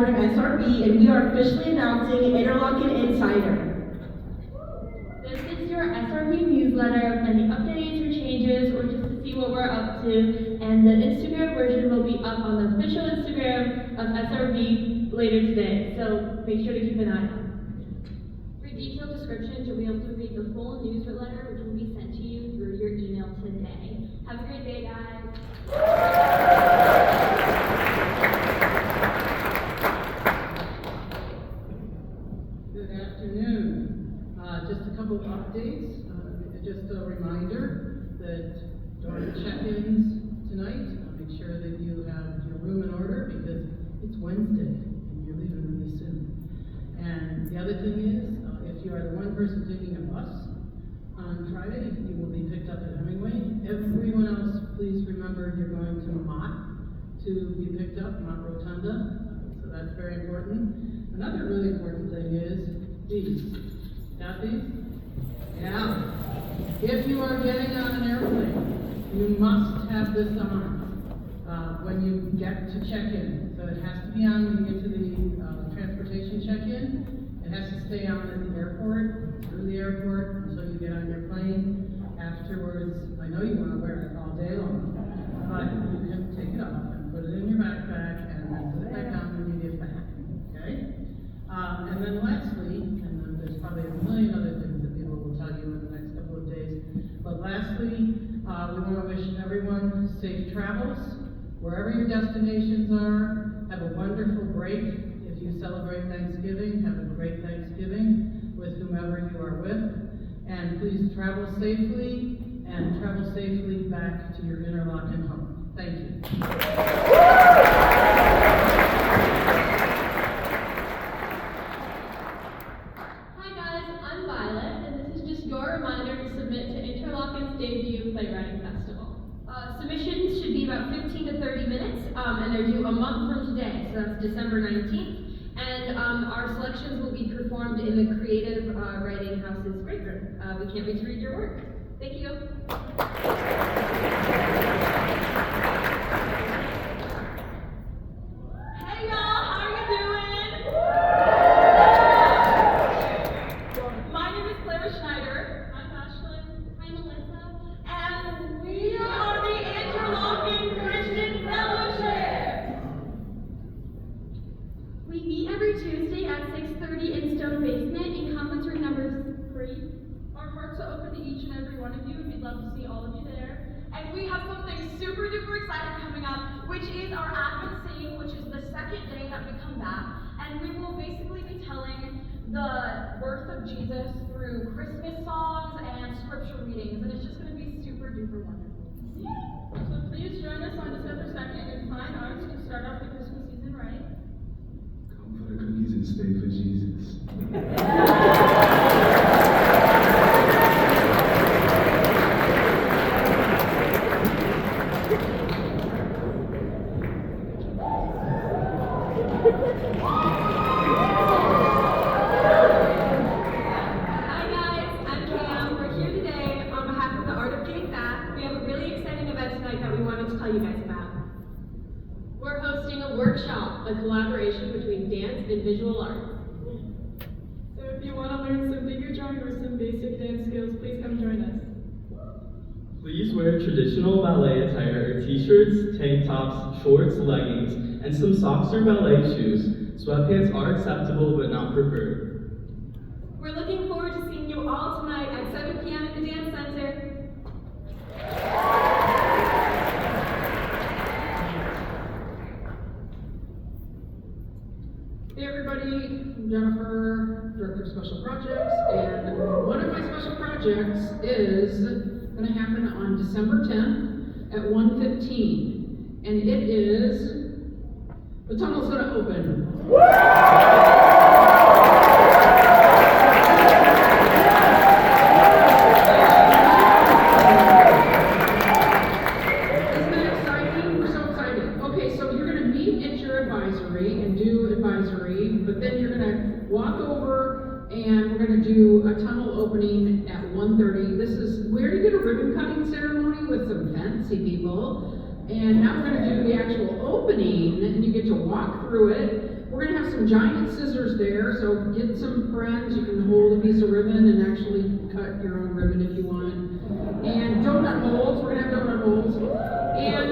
part of SRB, and we are officially announcing Interlochen Insider. This is your SRB newsletter of any updates or changes, or just to see what we're up to. And the Instagram version will be up on the official Instagram of SRB later today. So make sure to keep an eye on. For detailed descriptions, you'll be able to read the full newsletter, which will be sent to you through your email today. Have a great day, guys. Good afternoon. Just a couple of updates. Just a reminder that during check-ins tonight, make sure that you have your room in order because it's Wednesday and you're leaving really soon. And the other thing is, if you are the one person taking a bus on Friday, you will be picked up at Hemingway. Everyone else, please remember you're going to Mott to be picked up, Mott Rotunda. So that's very important. Another really important thing is these. Got these? Yeah. If you are getting on an airplane, you must have this on when you get to check-in. So it has to be on when you get to the transportation check-in. It has to stay on at the airport, through the airport, until you get on your plane. Afterwards, I know you want to wear it all day long, but you can take it off and put it in your backpack and then put it back on when you get back. Okay? And then lastly, and then there's probably a million other things that people will tell you in the next couple of days, but lastly, we want to wish everyone safe travels. Wherever your destinations are, have a wonderful break. If you celebrate Thanksgiving, have a great Thanksgiving with whomever you are with. And please travel safely, and travel safely back to your Interlochen home. Thank you. Hi guys, I'm Violet, and this is just your reminder to submit to Interlochen's debut playwriting festival. Submissions should be about 15 to 30 minutes, and they're due a month from today, so that's December 19th. And our selections will be performed in the Creative Writing House's break room. We can't wait to read your work. Thank you. Hey y'all, how are you doing? My name is Clara Schneider. I'm Ashlyn. Hi, Melissa. And we are the Interlochen Christian Fellowship. We meet every Tuesday at 6:30 in Stone Basement in conference room number 3. Our hearts are open to each and every one of you, and we'd love to see all of you there. And we have something super duper exciting coming up, which is our Advent Sing, which is the second day that we come back. And we will basically be telling the birth of Jesus through Christmas songs and scripture readings, and it's just going to be super duper wonderful. So please join us on December 2nd in fine arts to start off the Christmas season right. Come for the cookies and stay for Jesus. Hi guys, I'm Cam. We're here today on behalf of the Art of Giving Back. We have a really exciting event tonight that we wanted to tell you guys about. We're hosting a workshop, a collaboration between dance and visual arts. So if you want to learn some figure drawing or some basic dance skills, please come join us. Please wear traditional ballet attire or t-shirts, tank tops, shorts, leggings, and some socks or ballet shoes. Sweatpants are acceptable but not preferred. We're looking forward to seeing you all tonight at 7 p.m. at the Dance Center. Hey everybody, I'm Jennifer, Director of Special Projects, and one of my special projects is going to happen on December 10th at 1:15, and it is, the tunnel's going to open. Isn't that exciting? We're so excited. Okay, so you're going to meet at your advisory and do advisory, but then you're going to walk over and we're going to do a tunnel opening at 1:30. This is, we already did a ribbon cutting ceremony with some fancy people, and now we're going to do the actual opening, and you get to walk through it. We're going to some giant scissors there, so get some friends. You can hold a piece of ribbon and actually cut your own ribbon if you want. And donut molds, we're gonna have donut molds. And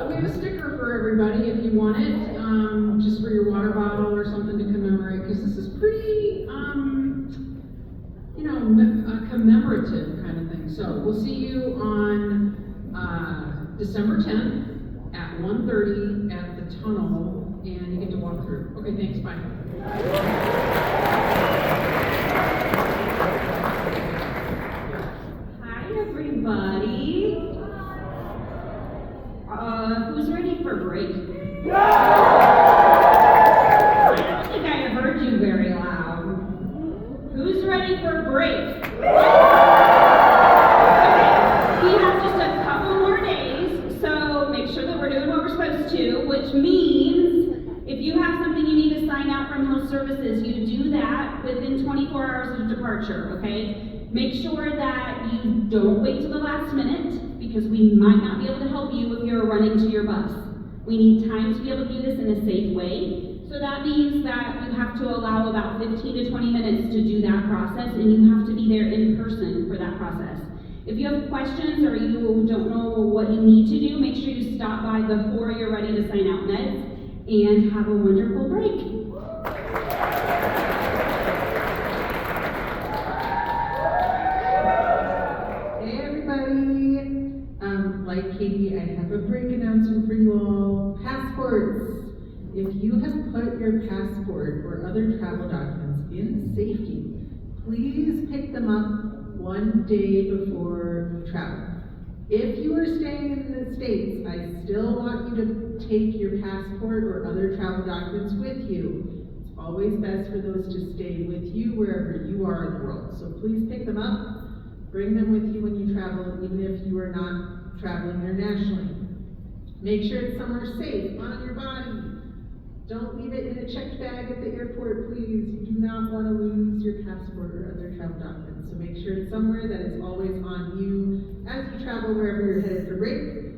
we have a sticker for everybody if you want it, just for your water bottle or something to commemorate, because this is pretty, commemorative kind of thing. So we'll see you on December 10th at 1:30 at the tunnel, and you get to walk through. Okay, thanks, bye. Hi, everybody. Who's ready for break? I don't think I heard you very loud. Who's ready for break? We have just a couple more days, so make sure that we're doing what we're supposed to, which means if you have something you need to sign out from Health Services, you do that within 24 hours of departure, okay? Make sure that you don't wait till the last minute, because we might not be able to help you if you're running to your bus. We need time to be able to do this in a safe way. So that means that you have to allow about 15 to 20 minutes to do that process, and you have to be there in person for that process. If you have questions or you don't know what you need to do, make sure you stop by before you're ready to sign out meds, and have a wonderful break. Hey everybody! Like Katie, I have a break announcement for you all. Passports! If you have put your passport or other travel documents in safety, please pick them up one day before travel. If you are staying in the States, I still want you to take your passport or other travel documents with you. It's always best for those to stay with you wherever you are in the world. So please pick them up, bring them with you when you travel, even if you are not traveling internationally. Make sure it's somewhere safe, on your body. Don't leave it in a checked bag at the airport, please. You do not want to lose your passport or other travel documents. So make sure it's somewhere that is always on you as you travel wherever you're headed for break.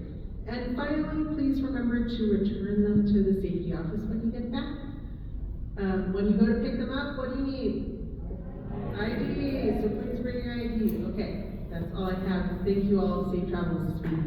And finally, please remember to return them to the safety office when you get back. When you go to pick them up, what do you need? ID, so please bring your ID. Okay, that's all I have. Thank you all. Safe travels this week.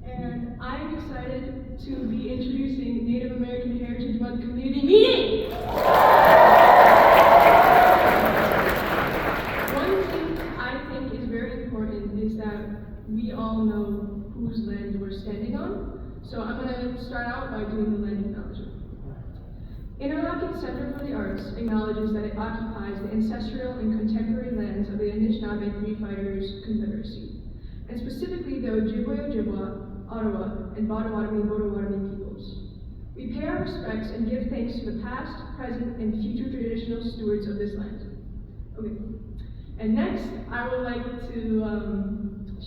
And I'm excited to be introducing Native American Heritage Month Community Meeting! One thing I think is very important is that we all know whose land we're standing on. So I'm going to start out by doing the land acknowledgement. Interlochen Center for the Arts acknowledges that it occupies the ancestral and contemporary lands of the Anishinaabe Three Fighters Confederacy, and specifically the Ojibwe-Ojibwa, Ottawa, and Potawatomi peoples. We pay our respects and give thanks to the past, present, and future traditional stewards of this land. Okay. And next, I would like to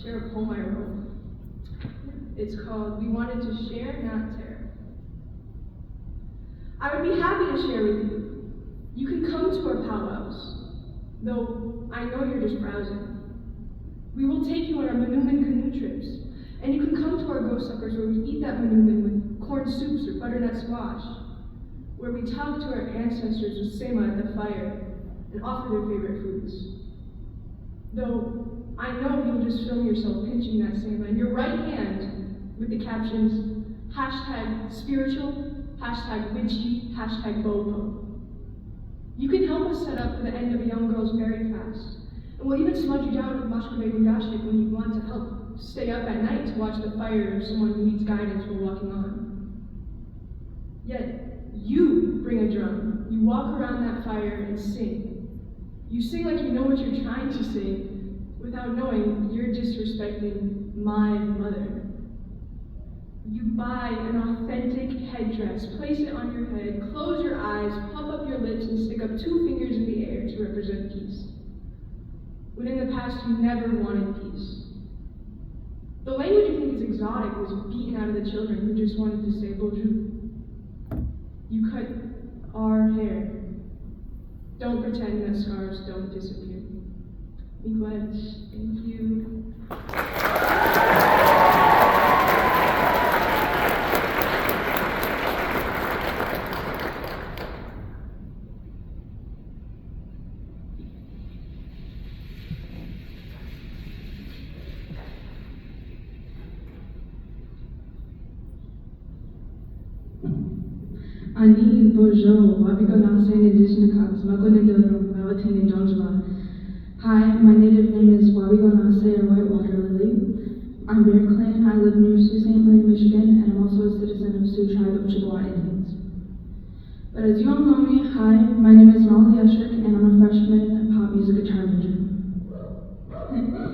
share a poem I wrote. It's called We Wanted to Share, Not Tear. I would be happy to share with you. You can come to our powwows, though I know you're just browsing. We will take you on our Manoomin canoe trips, and you can come to our ghost suppers where we eat that Manoomin with corn soups or butternut squash, where we talk to our ancestors with sema at the fire and offer their favorite foods. Though I know you'll just film yourself pinching that sema in your right hand with the captions #spiritual, #witchy, #bobo. You can help us set up for the end of a young girl's berry fast. And we'll even smudge you down with mashkabeg and gashik when you want to help stay up at night to watch the fire of someone who needs guidance while walking on. Yet, you bring a drum. You walk around that fire and sing. You sing like you know what you're trying to sing, without knowing you're disrespecting my mother. You buy an authentic headdress, place it on your head, close your eyes, puff up your lips, and stick up 2 fingers in the air to represent peace. When in the past you never wanted peace. The language you think is exotic was beaten out of the children who just wanted to say bonjour. You cut our hair Don't pretend that scars don't disappear. Miigwech. Thank you. Ani Bojo, Wabigonase Nidishnikas, Magonidoro, Mavatini Donjala. Hi, my native name is Wabigonase or Whitewater Lily. I'm Bear Clan. I live near Sault Ste. Marie, Michigan, and I'm also a citizen of Sioux Tribe of Chippewa Indians. But as you all know me, hi, my name is Molly Eshrick, and I'm a freshman pop music guitar major. Thank you.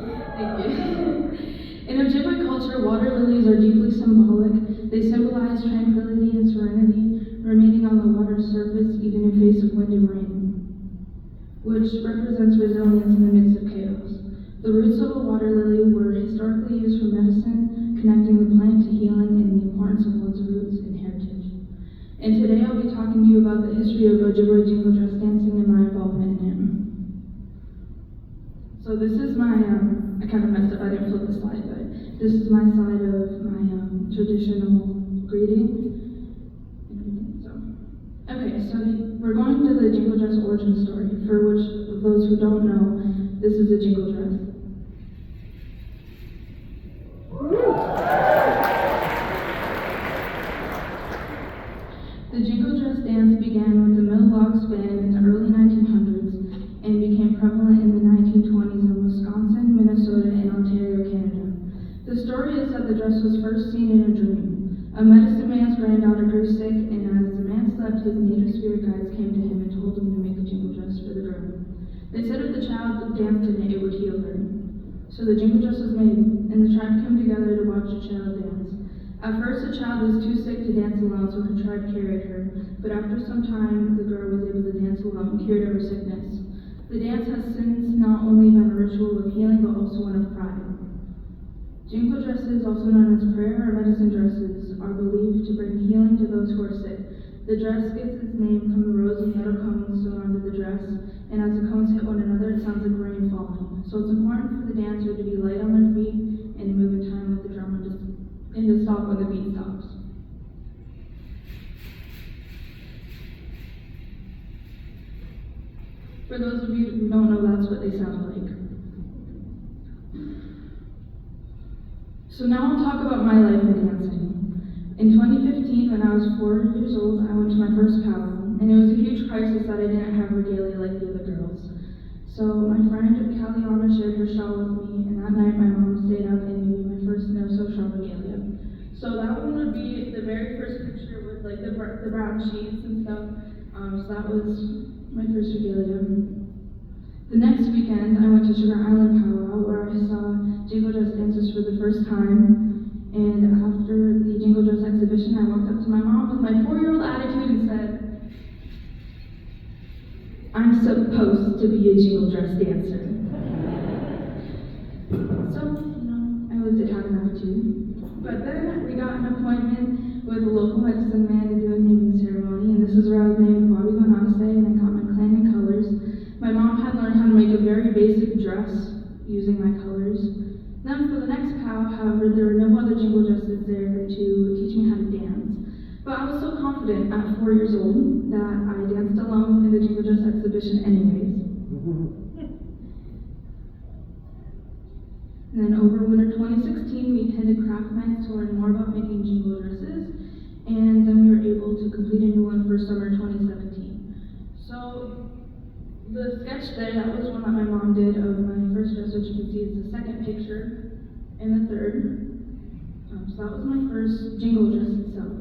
In Ojibwe culture, water lilies are deeply symbolic. They symbolize tranquility and serenity, remaining on the water's surface even in face of wind and rain, which represents resilience in the midst of chaos. The roots of a water lily were historically used for medicine, connecting the plant to healing and the importance of one's roots and heritage. And today I'll be talking to you about the history of Ojibwe jingle dress dancing and my involvement in it. So this is my, I kind of messed up, I didn't flip the slide, but this is my side of my traditional greeting. Okay, so we're going to the jingle dress origin story, for which, of those who don't know, this is a jingle dress. The jingle dress dance began with the Mill Logs Band in the early 1900s and became prevalent in the 1920s in Wisconsin, Minnesota, and Ontario, Canada. The story is that the dress was first seen in a dream. A medicine man's granddaughter grew sick, and as the man slept, his native spirit guides came to him and told him to make a jingle dress for the girl. They said if the child danced in it, it would heal her. So the jingle dress was made, and the tribe came together to watch the child dance. At first, the child was too sick to dance alone, so her tribe carried her. But after some time, the girl was able to dance alone, cured of her sickness. The dance has since not only been a ritual of healing, but also one of pride. Jingle dresses, also known as prayer or medicine dresses, are believed to bring healing to those who are sick. The dress gets its name from the rows of metal cones sewn onto the dress, and as the cones hit one another, it sounds like rain falling. So it's important for the dancer to be light on their feet and move in time with the drum and to stop when the beat stops. For those of you who don't know, that's what they sound like. So now I'll talk about my life in dancing. In 2015, when I was 4 years old, I went to my first powwow, and it was a huge crisis that I didn't have regalia like the other girls. So my friend Caliana shared her shawl with me, and that night my mom stayed up and gave me my first no-sew shawl regalia. So that one would be the very first picture with like the brown sheets and stuff. So that was my first regalia. The next weekend, I went to Sugar Island Powwow, where I saw jingle dress dances for the first time. And after the jingle dress exhibition, I walked up to my mom with my 4-year-old attitude and said, "I'm supposed to be a jingle dress dancer." So, I did have an attitude. But then we got an appointment with a local medicine man to do a naming ceremony, and this is where I was named Bobby Gonase, and I got my clan and colors. My mom had learned how to make a very basic dress using my colors. Then for the next powwow, however, there were no other jingle dresses there to teach me how to dance. But I was so confident at 4 years old that I danced alone in the jingle dress exhibition anyways. And then over winter 2016, we attended craft nights to learn more about making jingle dresses, and then we were able to complete a new one for summer 2017. So the sketch there, that was one that my mom did of my first dress, which you can see is the second picture and the third. So that was my first jingle dress itself.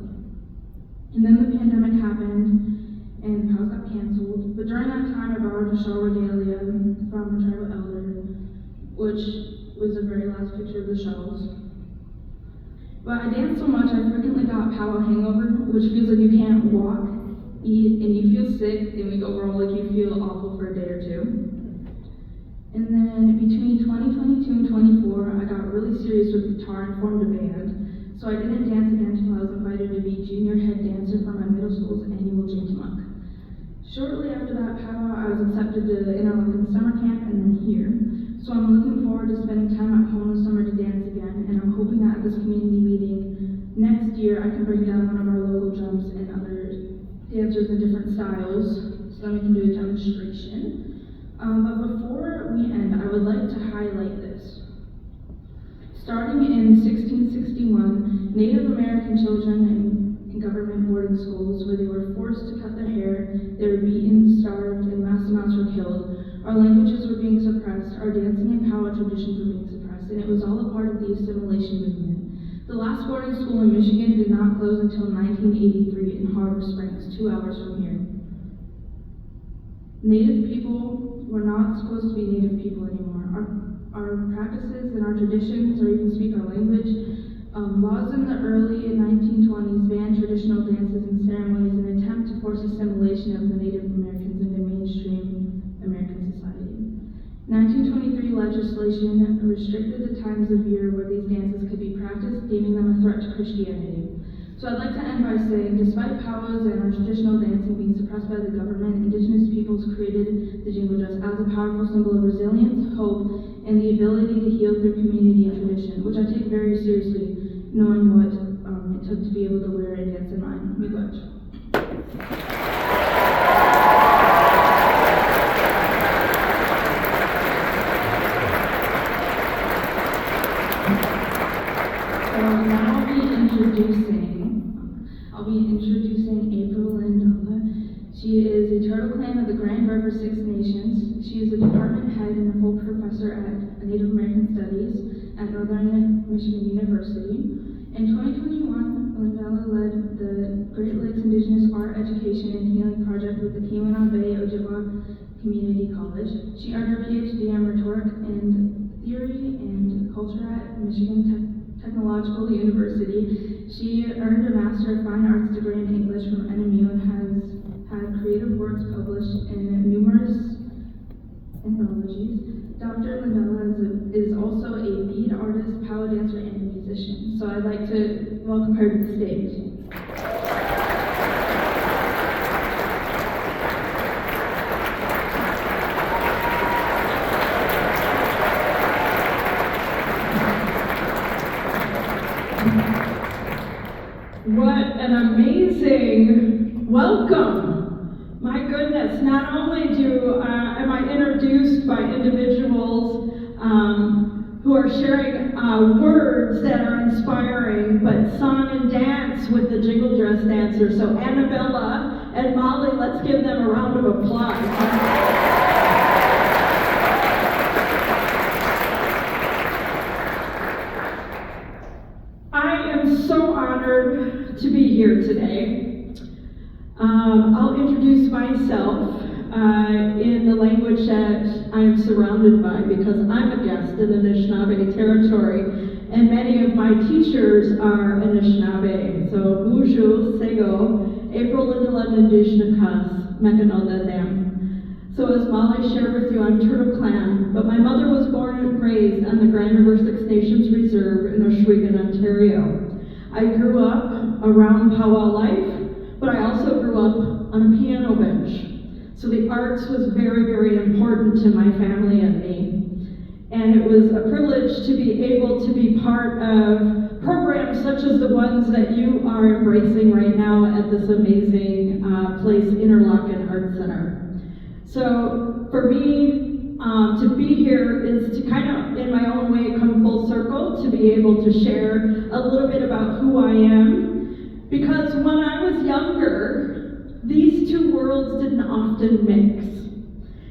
And then the pandemic happened and POWs got canceled. But during that time, I borrowed a shawl regalia from a tribal elder, which was the very last picture of the shawls. But I danced so much, I frequently got powwow hangover, which feels like you can't walk, eat, and you feel sick, and overall like you feel awful for a day or two. And then between 2022 and 24, I got really serious with guitar and formed a band. So I didn't dance again until I was invited to be junior head dancer for my middle school's annual Jintamuk. Shortly after that powwow, I was accepted to the Interlochen summer camp and then here. So I'm looking forward to spending time at home this summer to dance again, and I'm hoping that at this community meeting next year I can bring down one of our local drums and other dancers in different styles so that we can do a demonstration. But before we end, I would like to highlight this. Starting in 1661, Native American children in government boarding schools, where they were forced to cut their hair, they were beaten, starved, and mass amounts were killed. Our languages were being suppressed, our dancing and powwow traditions were being suppressed, and it was all a part of the assimilation movement. The last boarding school in Michigan did not close until 1983 in Harbor Springs, 2 hours from here. Native people were not supposed to be Native people anymore. Our practices and our traditions, or even speak our language, laws in the early 1920s banned traditional dances and ceremonies in an attempt to force assimilation of the Native Americans into mainstream American society. 1923 legislation restricted the times of year where these dances could be practiced, deeming them a threat to Christianity. So I'd like to end by saying, despite powwows and our traditional dancing being suppressed by the government, Indigenous peoples created the jingle dress as a powerful symbol of resilience, hope, and the ability to heal through community and tradition, which I take very seriously, knowing what it took to be able to wear and dance in mine. Miigwech. So now I'll be introducing April Lindola. She is a Turtle Clan of the Grand River Six Nations. She is a department head and a full professor at Native American Studies at Northern Michigan University. In 2021, Lindola led the Great Lakes Indigenous Art Education and Healing Project with the Keweenaw Bay Ojibwa Community College. She earned her PhD in Rhetoric and Theory and Culture at Michigan Technological University. She earned a Master of Fine Arts degree in English from NMU and has had creative works published in numerous anthologies. Dr. Lindola is also a bead artist, powwow dancer, and a musician. So I'd like to welcome her to the stage. What an amazing welcome. My goodness, not only am I introduced by individuals who are sharing words that are inspiring, but song and dance with the Jingle Dress Dancers. So Annabella and Molly, let's give them a round of applause. So honored to be here today. I'll introduce myself in the language that I'm surrounded by because I'm a guest in Anishinaabe territory and many of my teachers are Anishinaabe. So Buju, Sego, April Lindola Nandishnakas, Mekanodadam. So as Molly shared with you, I'm Turtle Clan, but my mother was born and raised on the Grand River Six Nations Reserve in Ohsweken, Ontario. I grew up around powwow life, but I also grew up on a piano bench. So the arts was very, very important to my family and me. And it was a privilege to be able to be part of programs such as the ones that you are embracing right now at this amazing place, Interlochen Art Center. So for me, to be here is to kind of, in my own way, come full circle, to be able to share a little bit about who I am. Because when I was younger, these two worlds didn't often mix.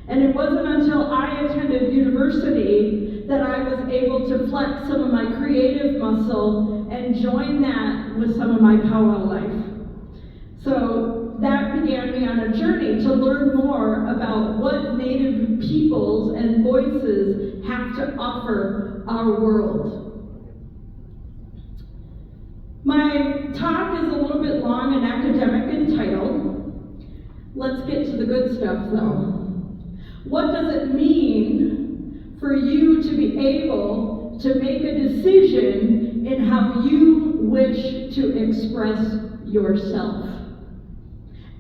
And it wasn't until I attended university that I was able to flex some of my creative muscle and join that with some of my powwow life. So that began me on a journey to learn more about what Native peoples and voices have to offer our world. My talk is a little bit long and academic in title. Let's get to the good stuff though. What does it mean for you to be able to make a decision in how you wish to express yourself?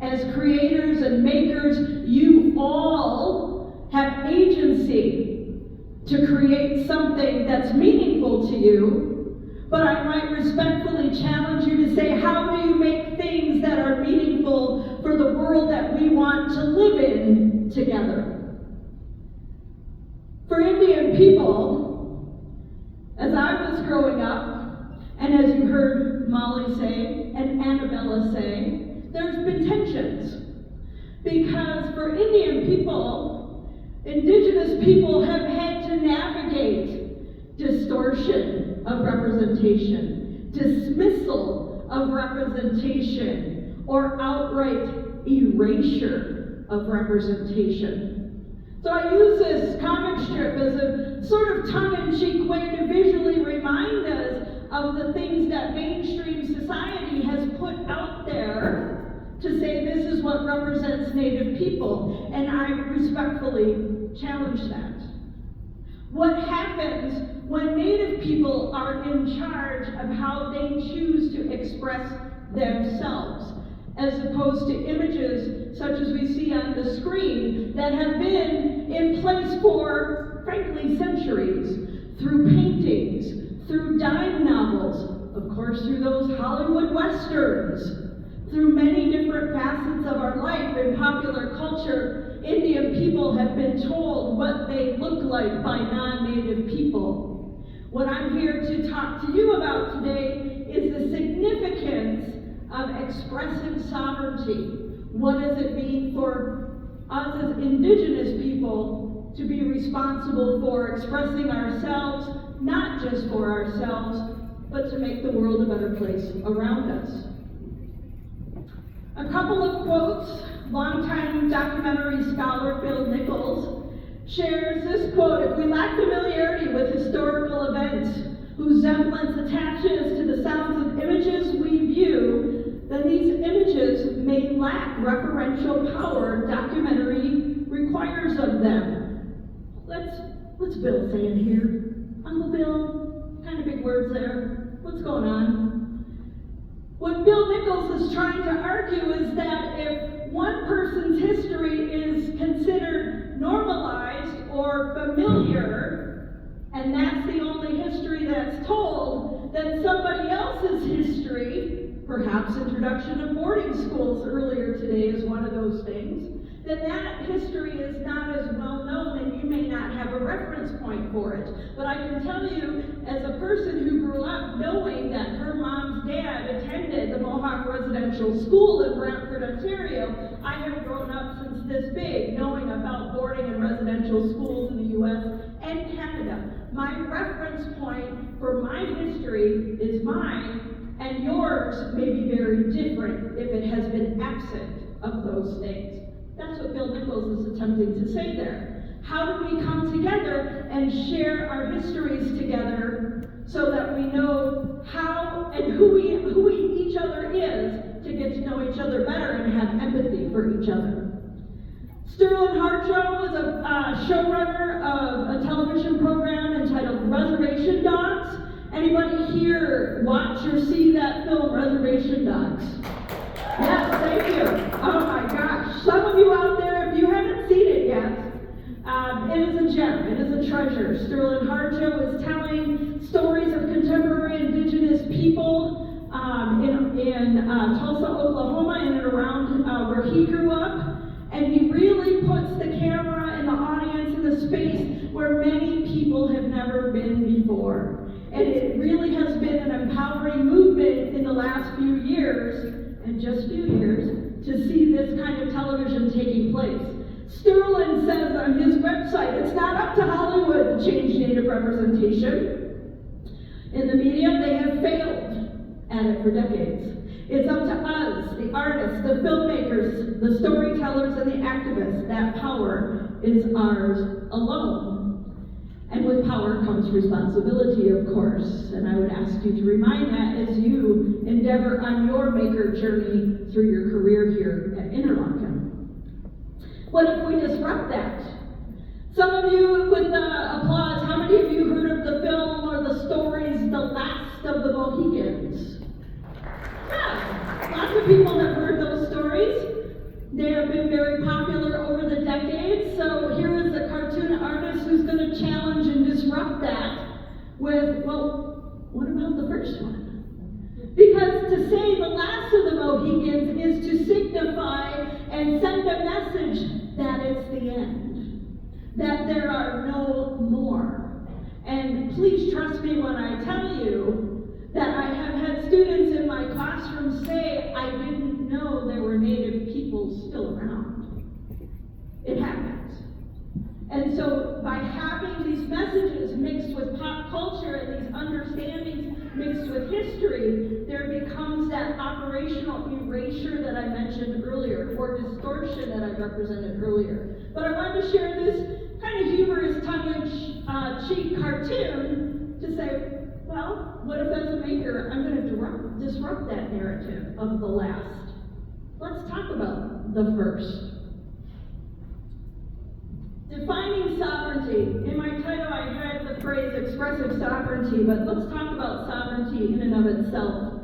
As creators and makers, you all have agency to create something that's meaningful to you, but I might respectfully challenge you to say, how do you make things that are meaningful for the world that we want to live in together? For Indian people, as I was growing up, and as you heard Molly say, and Annabella say, there's been tensions. Because for Indian people, indigenous people have had to navigate distortion of representation, dismissal of representation, or outright erasure of representation. So I use this comic strip as a sort of tongue-in-cheek way to visually remind us of the things that mainstream society has put out there to say this is what represents Native people, and I respectfully challenge that. What happens when Native people are in charge of how they choose to express themselves, as opposed to images such as we see on the screen that have been in place for, frankly, centuries, through paintings, through dime novels, of course through those Hollywood westerns, through many different facets of our life in popular culture. Indian people have been told what they look like by non-Native people. What I'm here to talk to you about today is the significance of expressing sovereignty. What does it mean for us as Indigenous people to be responsible for expressing ourselves, not just for ourselves, but to make the world a better place around us? A couple of quotes. Longtime documentary scholar Bill Nichols shares this quote: "If we lack familiarity with historical events whose semblance attaches to the sounds of images we view, then these images may lack referential power documentary requires of them." What's Bill saying here? Uncle Bill, kind of big words there. What's going on? What Bill Nichols is trying to argue is that if one person's history is considered normalized or familiar, and that's the only history that's told, then somebody else's history, perhaps introduction of boarding schools earlier today is one of those things, then that history is not as well known and you may not have a reference point for it. But I can tell you, as a person who grew up knowing that her mom's dad attended the Mohawk Residential School in Brantford, Ontario, I have grown up since this big, knowing about boarding and residential schools in the U.S. and Canada. My reference point for my history is mine, and yours may be very different if it has been absent of those things. That's what Bill Nichols is attempting to say there. How do we come together and share our histories together so that we know how and who each other is, to get to know each other better and have empathy for each other? Sterling Harjo was a showrunner of a television program entitled Reservation Dogs. Anybody here watch or see that film, Reservation Dogs? Yes, thank you. Oh my gosh. Some of you out there, if you haven't seen it yet, it is a gem. It is a treasure. Sterling Harjo is telling stories of contemporary Indigenous people in Tulsa, Oklahoma, in and around where he grew up. And he really puts the camera and the audience in a space where many people have never been before. And it really has been an empowering movement in the last few years, and just few years, to see this kind of television taking place. Sterling says on his website, it's not up to Hollywood to change Native representation in the media. They have failed at it for decades. It's up to us, the artists, the filmmakers, the storytellers, and the activists. That power is ours alone. And with power comes responsibility, of course. And I would ask you to remind that as you endeavor on your maker journey through your career here at Interlochen. What if we disrupt that? Some of you, with applause, how many of you heard of the film or the stories, The Last of the Mohicans? Yeah, lots of people have heard those stories. What about the first one? Because to say the last of the Mohicans is to signify and send a message that it's the end, that there are no more. And please trust me when I tell you that I have had students in my classroom say, I didn't know there were Native people still around. It happens. And so by having these messages mixed with pop culture and these understandings mixed with history, there becomes that operational erasure that I mentioned earlier, or distortion that I represented earlier. But I wanted to share this kind of humorous tongue-in-cheek cartoon to say, well, what if as a maker, I'm going to disrupt that narrative of the last? Let's talk about the first. Defining sovereignty. In my title, I had the phrase expressive sovereignty, but let's talk about sovereignty in and of itself.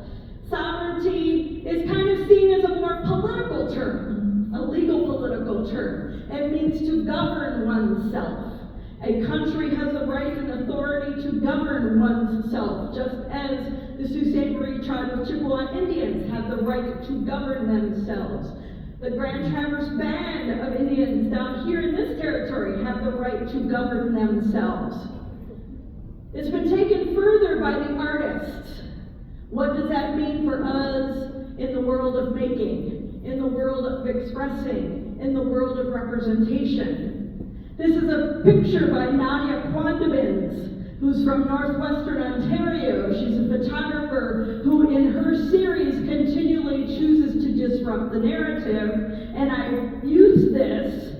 Sovereignty is kind of seen as a more political term, a legal political term. It means to govern oneself. A country has the right and authority to govern oneself, just as the Sault Ste. Marie tribe of Chippewa Indians have the right to govern themselves. The Grand Traverse Band of Indians down here in this territory have the right to govern themselves. It's been taken further by the artists. What does that mean for us in the world of making, in the world of expressing, in the world of representation? This is a picture by Nadia Quandabins, who's from northwestern Ontario. She's a photographer who in her series continually chooses to disrupt the narrative. And I use this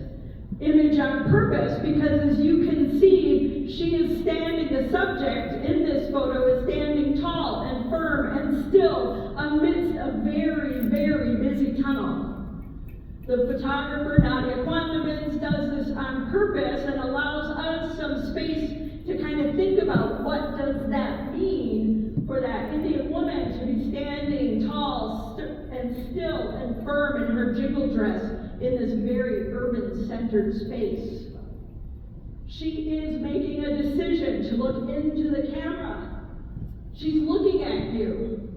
image on purpose because as you can see, she is standing, the subject in this photo is standing tall and firm and still amidst a very, very busy tunnel. The photographer, Nadia Quandabins, does this on purpose and allows us some space to kind of think about what does that mean for that Indian woman to be standing tall and still and firm in her jiggle dress in this very urban-centered space. She is making a decision to look into the camera. She's looking at you.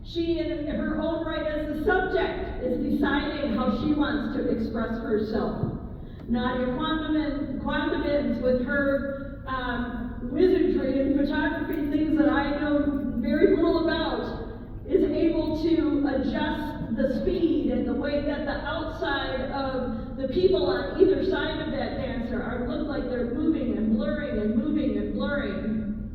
She, in her own right as the subject, is deciding how she wants to express herself. Nadia Quandabins, with her wizardry and photography, things that I know very little about, is able to adjust the speed and the way that the outside of the people on either side of that dancer look like they're moving and blurring and moving and blurring.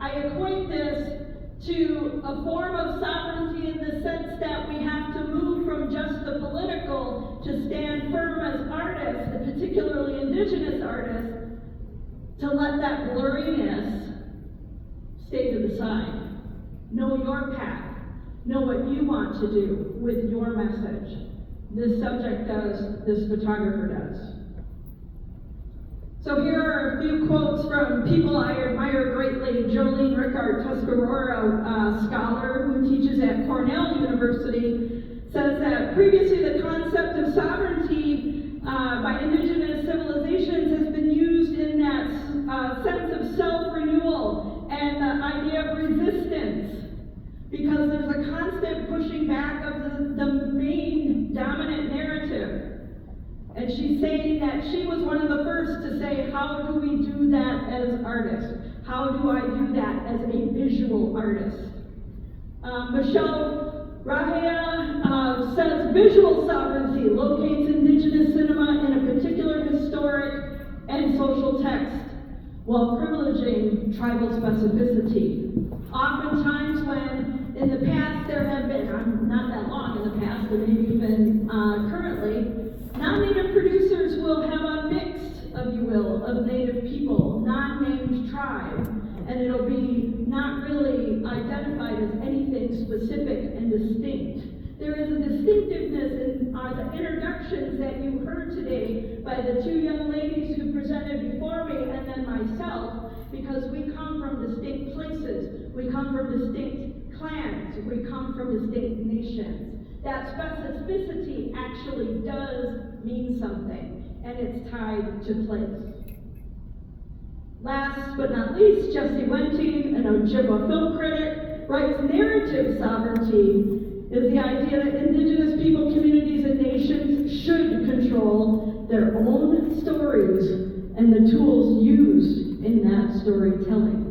I equate this to a form of sovereignty in the sense that we have to move from just the political to stand firm as artists, and particularly Indigenous artists, to let that blurriness stay to the side. Know your path. Know what you want to do with your message. This subject does, this photographer does. So here are a few quotes from people I admire greatly. Jolene Rickard, Tuscarora scholar who teaches at Cornell University, says that previously the concept of sovereignty by indigenous civilizations has been used in that sense of self-renewal and the idea of resistance, because there's a constant pushing back of the main dominant narrative. And she's saying that she was one of the first to say, how do we do that as artists? How do I do that as a visual artist? Michelle Rahia says visual sovereignty locates indigenous cinema in a particular historic and social text, while privileging tribal specificity. Oftentimes when in the past there have been, not that long in the past, but maybe even currently, non-native producers will have a mix, if you will, of native people, non-named tribe, and it'll be not really identified as anything specific and distinct. There is a distinctiveness in the introductions that you heard today by the two young ladies who presented before me and then myself, because we come from distinct places, we come from distinct clans, we come from distinct nations. That specificity actually does mean something, and it's tied to place. Last but not least, Jesse Wenting, an Ojibwa film critic, writes narrative sovereignty is the idea that indigenous people, communities, and nations should control their own stories and the tools used in that storytelling.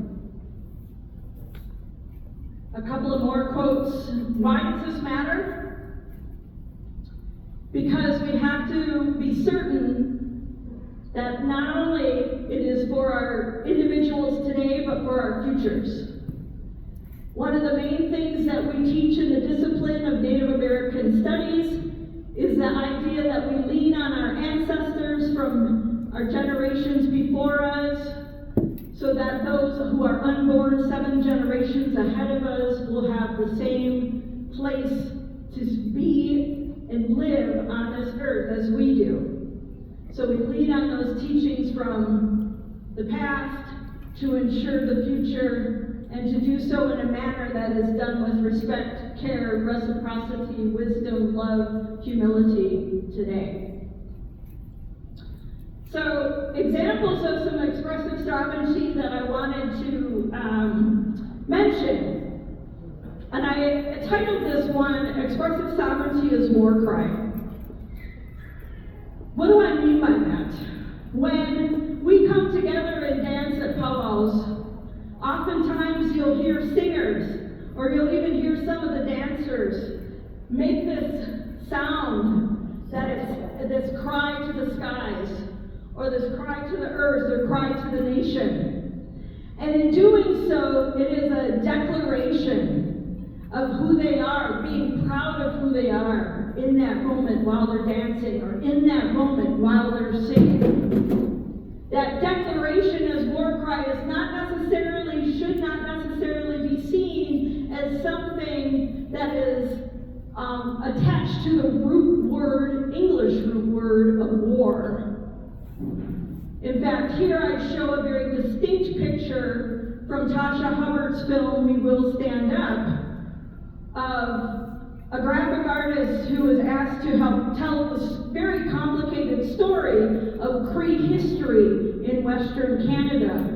A couple of more quotes. Why does this matter? Because we have to be certain that not only it is for our individuals today, but for our futures. One of the main things that we teach in the discipline of Native American Studies is the idea that we lean on our ancestors from our generations before us, so that those who are unborn 7 generations ahead of us will have the same place to be and live on this earth as we do. So we lean on those teachings from the past to ensure the future, and to do so in a manner that is done with respect, care, reciprocity, wisdom, love, humility today. So, examples of some expressive sovereignty that I wanted to mention. And I titled this one, Expressive Sovereignty is War Cry. What do I mean by that? When we come together and dance at powwows, oftentimes you'll hear singers, or you'll even hear some of the dancers make this sound that it's this cry to the skies, or this cry to the earth, or cry to the nation. And in doing so, it is a declaration of who they are, being proud of who they are in that moment while they're dancing, or in that moment while they're singing. That declaration as war cry is should not necessarily be seen as something that is attached to the English root word of war. In fact, here I show a very distinct picture from Tasha Hubbard's film, We Will Stand Up, of a graphic artist who was asked to help tell this very complicated story of Cree history in Western Canada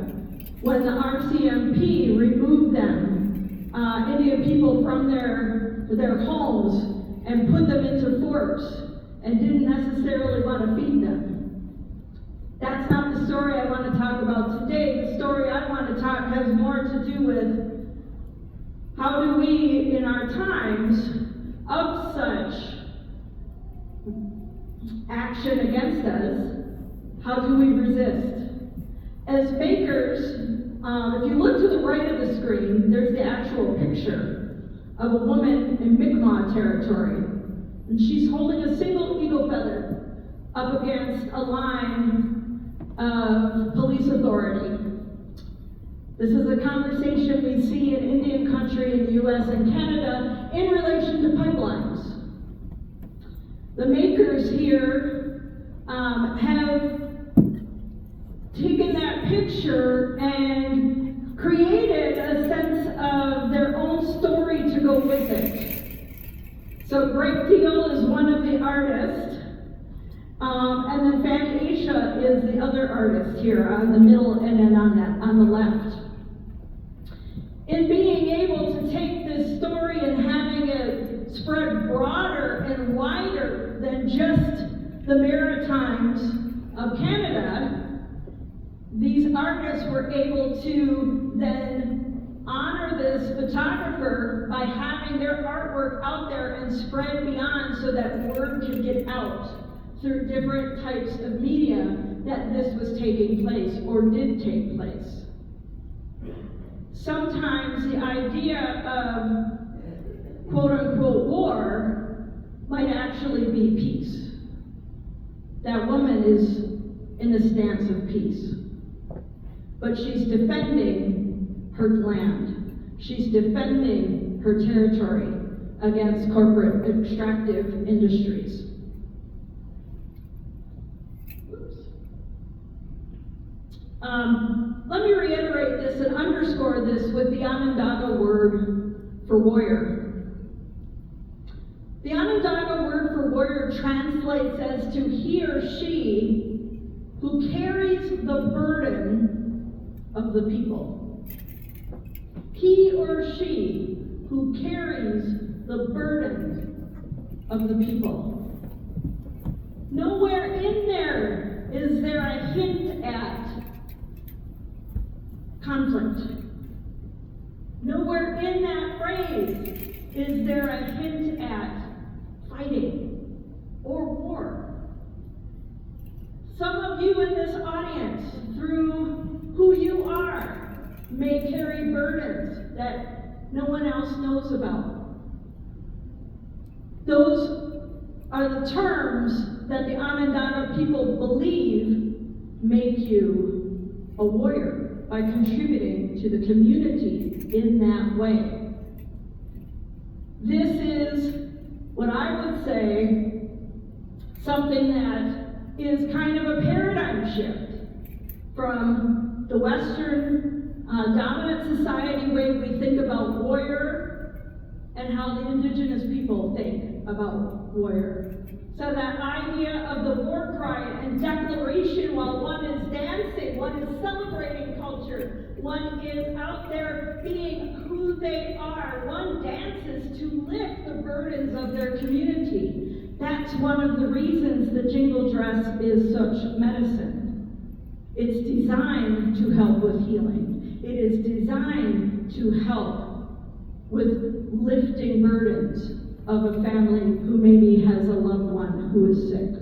when the RCMP removed them, Indian people, from their homes and put them into forts and didn't necessarily want to feed them. That's not the story I want to talk about today. The story I want to talk has more to do with how do we, in our times of such action against us, how do we resist? As makers, if you look to the right of the screen, there's the actual picture of a woman in Mi'kmaq territory. And she's holding a single eagle feather up against a line of police authority. This is a conversation we see in Indian country in the US and Canada in relation to pipelines. The makers here have taken that picture and created a sense of their own story to go with it. So Greg Deal is one of the artists, and then Fanny Aisha is the other artist here on the middle and then on the left. In being able to take this story and having it spread broader and wider than just the Maritimes of Canada, these artists were able to then honor this photographer by having their artwork out there and spread beyond so that word could get out through different types of media that this was taking place or did take place. Sometimes the idea of quote-unquote war might actually be peace. That woman is in a stance of peace. But she's defending her land. She's defending her territory against corporate extractive industries. Let me reiterate this and underscore this with the Onondaga word for warrior. The Onondaga word for warrior translates as to he or she who carries the burden of the people. He or she who carries the burden of the people. Nowhere in there is there a hint at conflict. Nowhere in that phrase is there a hint at fighting or war. Some of you in this audience, through who you are, may carry burdens that no one else knows about. Those are the terms that the Onondaga people believe make you a warrior by contributing to the community in that way. This is what I would say something that is kind of a paradigm shift from the Western dominant society way we think about warrior and how the indigenous people think about warrior. So that idea of the war cry and declaration while one is dancing, one is celebrating culture, one is out there being who they are, one dances to lift the burdens of their community. That's one of the reasons the jingle dress is such medicine. It's designed to help with healing. It is designed to help with lifting burdens of a family who maybe has a loved one who is sick.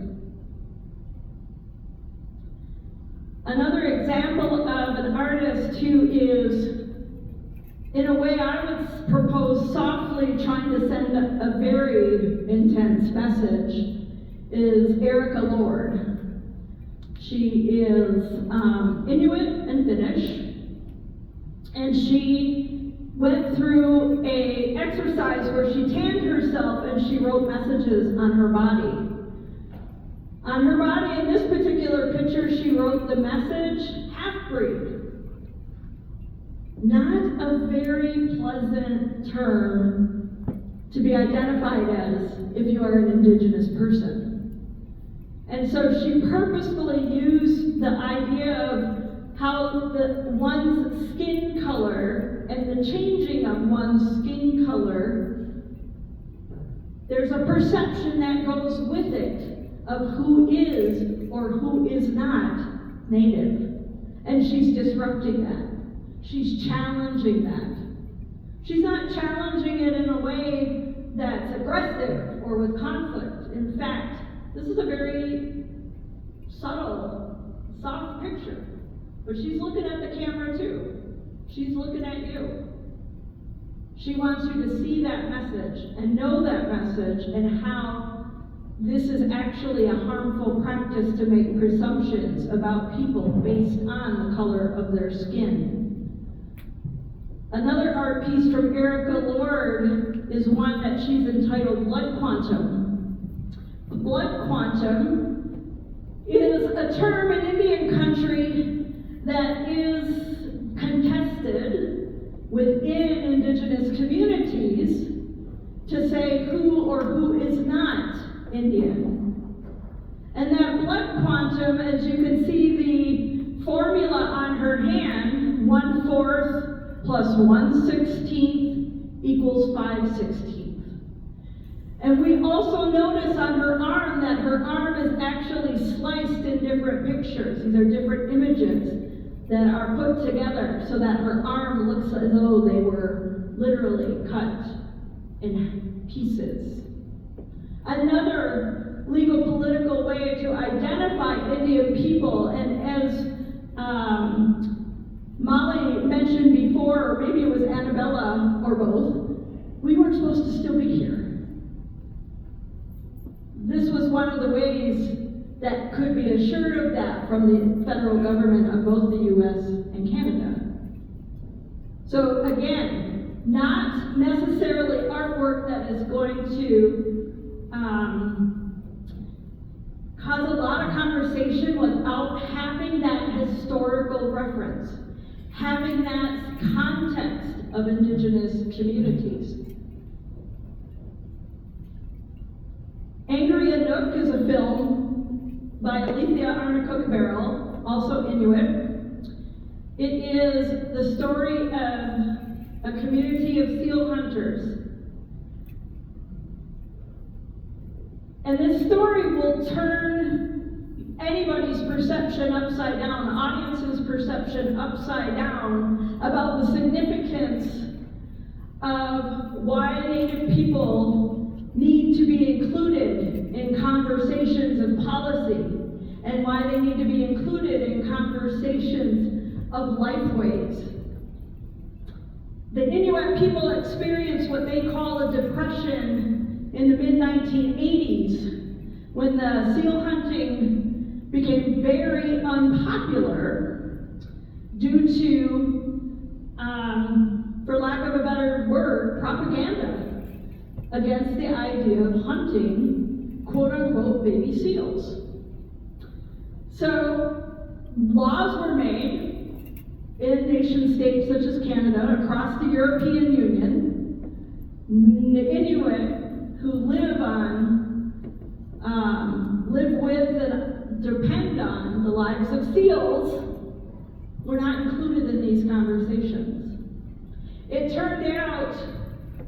Another example of an artist who is, in a way I would propose, softly trying to send a very intense message is Erica Lord. She is Inuit and Finnish, and she went through a exercise where she tanned herself and she wrote messages on her body. On her body, in this particular picture, she wrote the message, half-breed. Not a very pleasant term to be identified as if you are an indigenous person. And so she purposefully used the idea of how one's skin color and the changing of one's skin color, there's a perception that goes with it of who is or who is not Native. And she's disrupting that. She's challenging that. She's not challenging it in a way that's aggressive or with conflict. In fact, this is a very subtle, soft picture. But she's looking at the camera too. She's looking at you. She wants you to see that message and know that message and how this is actually a harmful practice to make presumptions about people based on the color of their skin. Another art piece from Erica Lord is one that she's entitled Blood Quantum. Blood quantum is a term in Indian country that is contested within indigenous communities to say who or who is not Indian. And that blood quantum, as you can see the formula on her hand, 1/4 plus 1/16 equals 5/16. And we also notice on her arm that her arm is actually sliced in different pictures. These are different images that are put together so that her arm looks as though they were literally cut in pieces. Another legal political way to identify Indian people, and as Molly mentioned before, or maybe it was Annabella or both, we weren't supposed to still be here. This was one of the ways that could be assured of that from the federal government of both the U.S. and Canada. So again, not necessarily artwork that is going to cause a lot of conversation without having that historical reference, having that context of indigenous communities. Angry Anook is a film by Alethea Arnacook Barrell, also Inuit. It is the story of a community of seal hunters. And this story will turn anybody's perception upside down, audience's perception upside down about the significance of why Native people need to be included in conversations of policy and why they need to be included in conversations of lifeways. The Inuit people experienced what they call a depression in the mid-1980s when the seal hunting became very unpopular due to, for lack of a better word, propaganda against the idea of hunting quote-unquote baby seals. So laws were made in nation states such as Canada, across the European Union. The Inuit who live with and depend on the lives of seals were not included in these conversations. It turned out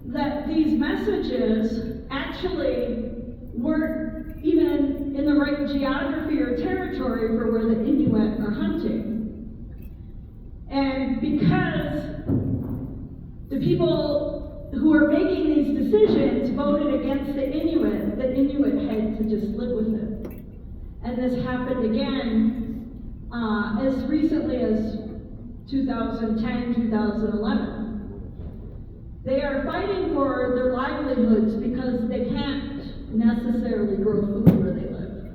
that these messages actually weren't even in the right geography or territory for where the Inuit are hunting. And because the people who are making these decisions voted against the Inuit had to just live with it. And this happened again as recently as 2010, 2011. They are fighting for their livelihoods because they can't necessarily grow food where they live.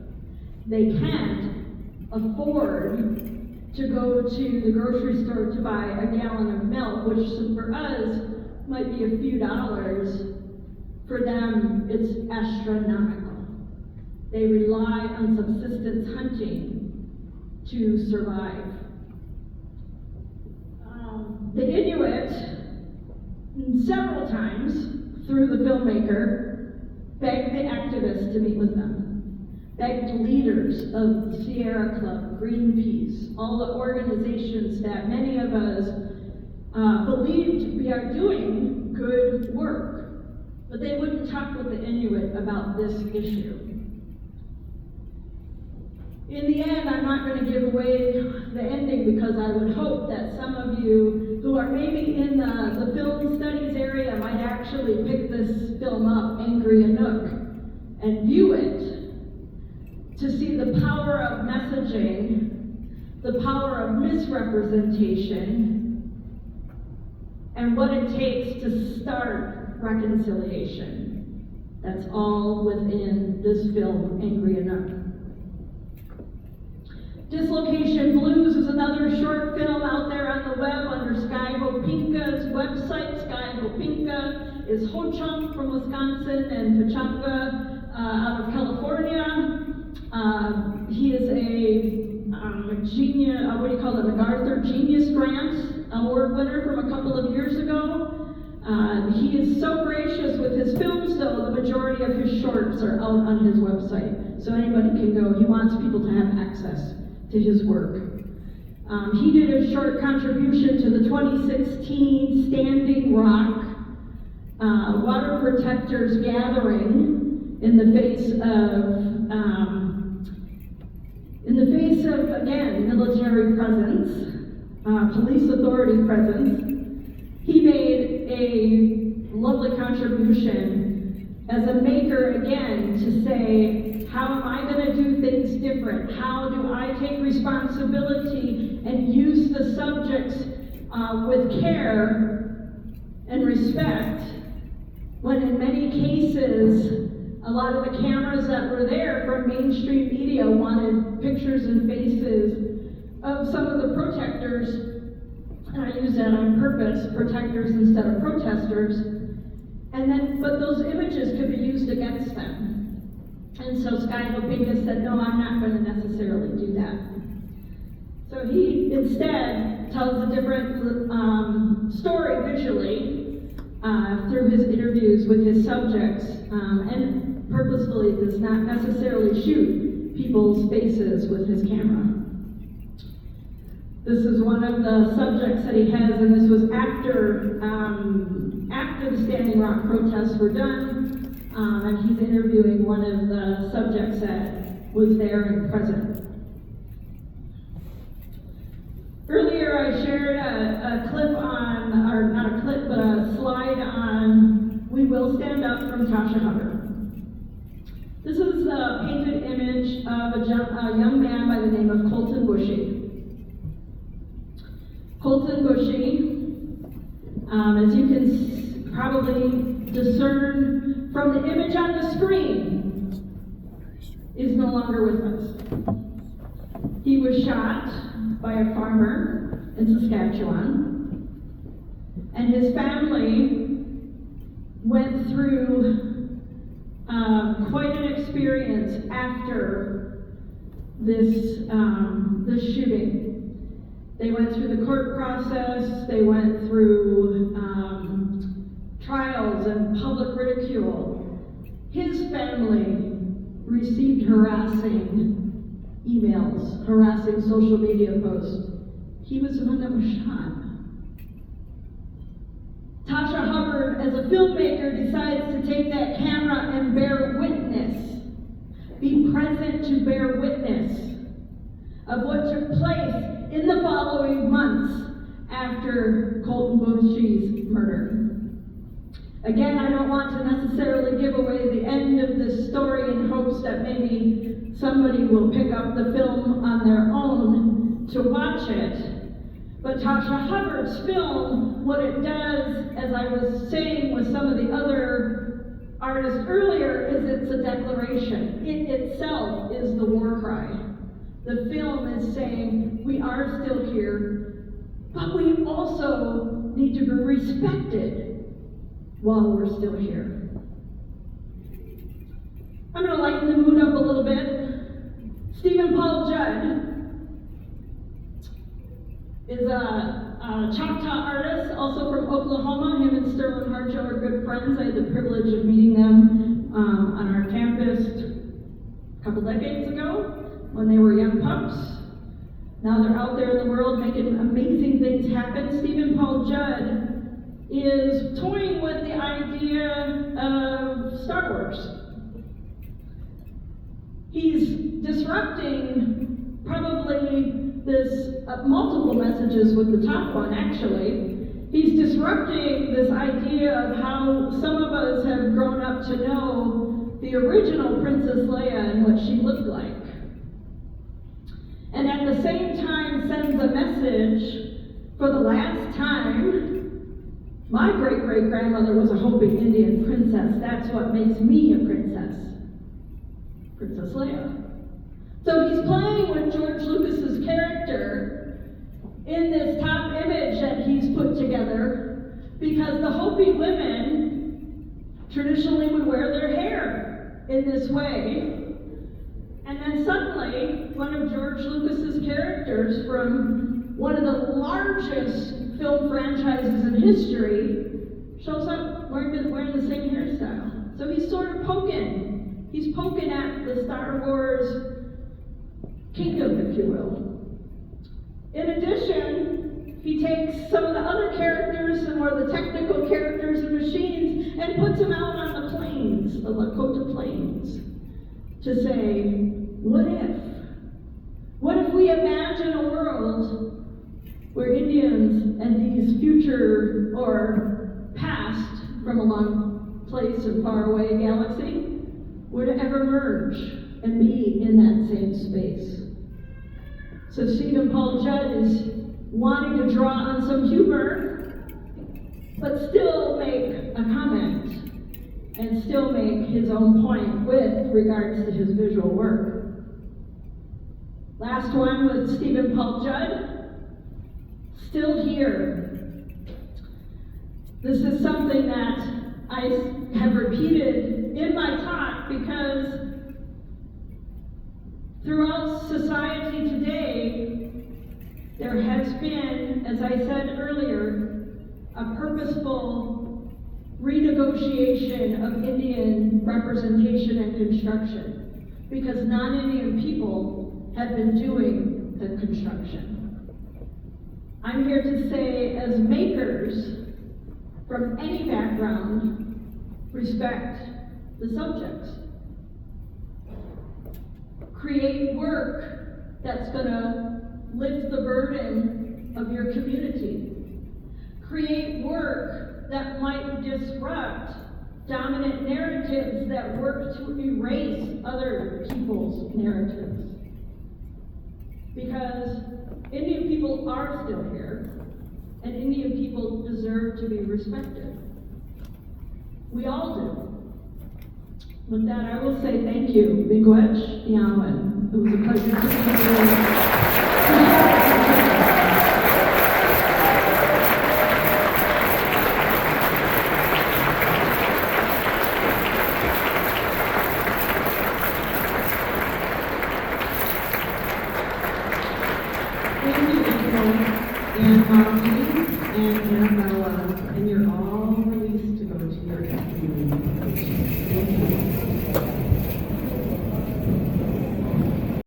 They can't afford to go to the grocery store to buy a gallon of milk, which for us might be a few dollars. For them, it's astronomical. They rely on subsistence hunting to survive. The Inuit, several times through the filmmaker, begged the activists to meet with them, begged leaders of the Sierra Club, Greenpeace, all the organizations that many of us believed we are doing good work, but they wouldn't talk with the Inuit about this issue. In the end, I'm not going to give away the ending because I would hope that some of you who are maybe in the film studies area might actually pick this film up, Angry Anook, and view it to see the power of messaging, the power of misrepresentation, and what it takes to start reconciliation. That's all within this film, Angry Anook. Dislocation Blues is another short film out there on the web under Sky Hopinka's website. Sky Hopinka is Ho-Chunk from Wisconsin and Pachanka out of California. He is a genius, a MacArthur Genius Grant Award winner from a couple of years ago. He is so gracious with his films, though the majority of his shorts are out on his website, so anybody can go. He wants people to have access to his work. He did a short contribution to the 2016 Standing Rock Water Protectors Gathering in the face of, again, military presence, police authority presence. He made a lovely contribution as a maker, again, to say, how am I going to do things different? How do I take responsibility and use the subjects with care and respect, when in many cases, a lot of the cameras that were there from mainstream media wanted pictures and faces of some of the protectors, and I use that on purpose, protectors instead of protesters, but those images could be used against them. And so Sky Hopinka said, no, I'm not going to necessarily do that. So he instead tells a different story visually through his interviews with his subjects, and purposefully does not necessarily shoot people's faces with his camera. This is one of the subjects that he has, and this was after the Standing Rock protests were done, and he's interviewing one of the subjects that was there and present. Earlier I shared a clip on, or not a clip, but a slide on We Will Stand Up from Tasha Hubbard. This is a painted image of a young man by the name of Colton Bushy. Colton Bushy, as you can probably discern from the image on the screen, is no longer with us. He was shot by a farmer in Saskatchewan, and his family went through quite an experience after this shooting. They went through the court process, they went through trials and public ridicule. His family received harassing emails, harassing social media posts. He was the one that was shot. Tasha Hubbard, as a filmmaker, decides to take that camera and bear witness, be present to bear witness of what took place in the following months after Colton Bushy's murder. Again, I don't want to necessarily give away the end of this story in hopes that maybe somebody will pick up the film on their own to watch it. But Tasha Hubbard's film, what it does, as I was saying with some of the other artists earlier, is it's a declaration. It itself is the war cry. The film is saying, we are still here, but we also need to be respected while we're still here. I'm going to lighten the mood up a little bit. Stephen Paul Judd is a Choctaw artist, also from Oklahoma. Him and Sterling Hartshaw are good friends. I had the privilege of meeting them on our campus a couple decades ago when they were young pups. Now they're out there in the world making amazing things happen. Stephen Paul Judd is toying with the idea of Star Wars. He's disrupting probably this multiple messages with the top one, actually. He's disrupting this idea of how some of us have grown up to know the original Princess Leia and what she looked like. And at the same time sends a message for the last time. My great-great-grandmother was a Hopi Indian princess. That's what makes me a princess. Princess Leia. So he's playing with George Lucas's character in this top image that he's put together because the Hopi women traditionally would wear their hair in this way. And then suddenly, one of George Lucas's characters from one of the largest film franchises in history shows up wearing the same hairstyle. So he's sort of poking. He's poking at the Star Wars kingdom, if you will. In addition, he takes some of the other characters, some more of the technical characters and machines, and puts them out on the plains, the Lakota plains, to say, what if? What if we imagine a world where Indians and these future or past from a long place and far away galaxy would ever merge and be in that same space? So Stephen Paul Judd is wanting to draw on some humor, but still make a comment and still make his own point with regards to his visual work. Last one with Stephen Paul Judd, Still Here. This is something that I have repeated in my talk because throughout society today, there has been, as I said earlier, a purposeful renegotiation of Indian representation and construction because non-Indian people have been doing the construction. I'm here to say, as makers, from any background, respect the subjects. Create work that's gonna lift the burden of your community. Create work that might disrupt dominant narratives that work to erase other people's narratives. Because Indian people are still here, and Indian people deserve to be respected. We all do. With that, I will say thank you. Miigwech Yawen. It was a pleasure to be here. Thank you, April, and Margie, and Annabelle.